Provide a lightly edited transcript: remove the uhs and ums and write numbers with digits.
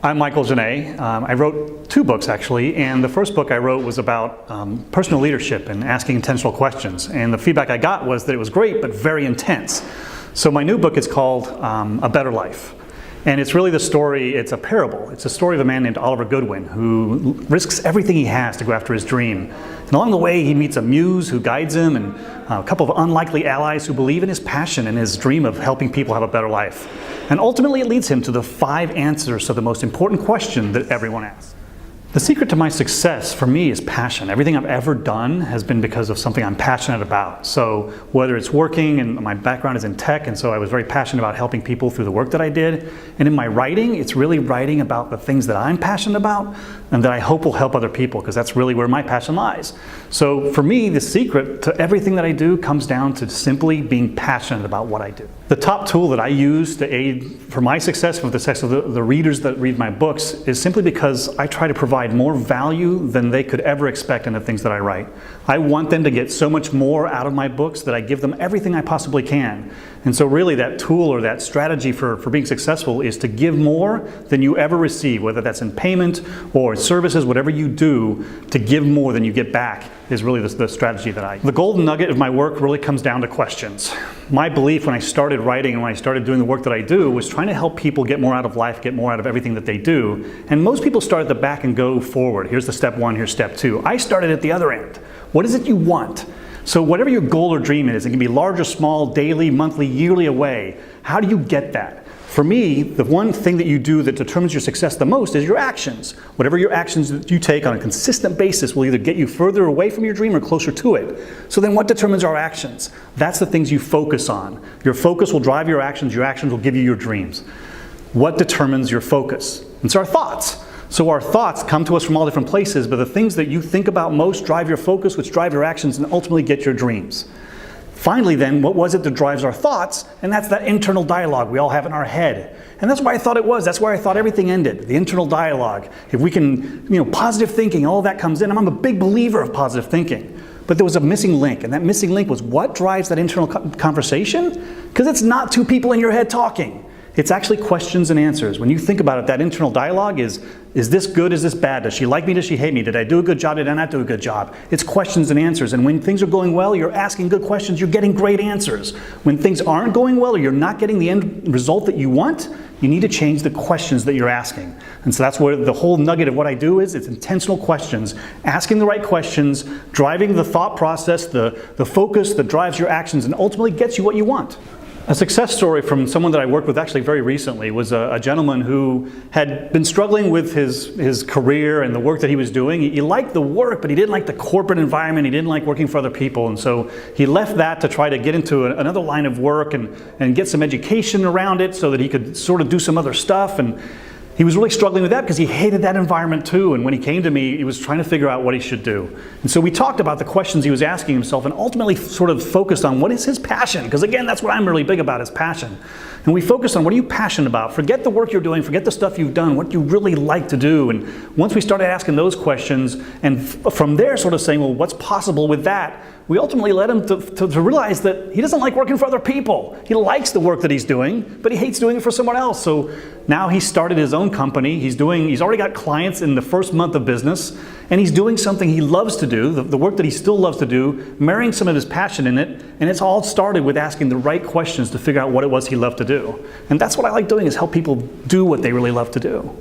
I'm Michael Jenet. I wrote 2 books actually, and the first book I wrote was about personal leadership and asking intentional questions. And the feedback I got was that it was great, but very intense. So my new book is called A Better Life. And it's really the story, it's a parable. It's a story of a man named Oliver Goodwin who risks everything he has to go after his dream. And along the way he meets a muse who guides him and a couple of unlikely allies who believe in his passion and his dream of helping people have a better life. And ultimately it leads him to the 5 answers to the most important question that everyone asks. The secret to my success for me is passion. Everything I've ever done has been because of something I'm passionate about. So whether it's working, and my background is in tech, and so I was very passionate about helping people through the work that I did. And in my writing, it's really writing about the things that I'm passionate about and that I hope will help other people, because that's really where my passion lies. So for me, the secret to everything that I do comes down to simply being passionate about what I do. The top tool that I use to aid for my success, for the success of the readers that read my books, is simply because I try to provide more value than they could ever expect in the things that I write. I want them to get so much more out of my books that I give them everything I possibly can. And so really that tool or that strategy for being successful is to give more than you ever receive, whether that's in payment or services, whatever you do, to give more than you get back is really the strategy that I use. The golden nugget of my work really comes down to questions. My belief when I started writing and when I started doing the work that I do was trying to help people get more out of life, get more out of everything that they do. And most people start at the back and go forward. Here's the step 1, here's step 2. I started at the other end. What is it you want? So whatever your goal or dream is, it can be large or small, daily, monthly, yearly away. How do you get that? For me, the one thing that you do that determines your success the most is your actions. Whatever your actions that you take on a consistent basis will either get you further away from your dream or closer to it. So then what determines our actions? That's the things you focus on. Your focus will drive your actions will give you your dreams. What determines your focus? It's our thoughts. So our thoughts come to us from all different places, but the things that you think about most drive your focus, which drive your actions and ultimately get your dreams. Finally then, what was it that drives our thoughts? And that's that internal dialogue we all have in our head. And that's why I thought it was. That's where I thought everything ended, the internal dialogue. If we can, positive thinking, all of that comes in. And I'm a big believer of positive thinking. But there was a missing link, and that missing link was what drives that internal conversation? Because it's not 2 people in your head talking. It's actually questions and answers. When you think about it, that internal dialogue is this good, is this bad? Does she like me, does she hate me? Did I do a good job, did I not do a good job? It's questions and answers, and when things are going well, you're asking good questions, you're getting great answers. When things aren't going well, or you're not getting the end result that you want, you need to change the questions that you're asking. And so that's where the whole nugget of what I do is, it's intentional questions. Asking the right questions, driving the thought process, the focus that drives your actions, and ultimately gets you what you want. A success story from someone that I worked with actually very recently was a gentleman who had been struggling with his career and the work that he was doing. He liked the work, but he didn't like the corporate environment. He didn't like working for other people. And so he left that to try to get into another line of work and get some education around it so that he could sort of do some other stuff. And he was really struggling with that because he hated that environment too. And when he came to me, he was trying to figure out what he should do. And so we talked about the questions he was asking himself and ultimately sort of focused on what is his passion? Because again, that's what I'm really big about, is passion. And we focused on what are you passionate about? Forget the work you're doing, forget the stuff you've done, what you really like to do. And once we started asking those questions and from there sort of saying, well, what's possible with that? We ultimately led him to realize that he doesn't like working for other people. He likes the work that he's doing, but he hates doing it for someone else. So now he started his own company. He's already got clients in the first month of business, and he's doing something he loves to do, the work that he still loves to do, marrying some of his passion in it, and it's all started with asking the right questions to figure out what it was he loved to do. And that's what I like doing, is help people do what they really love to do.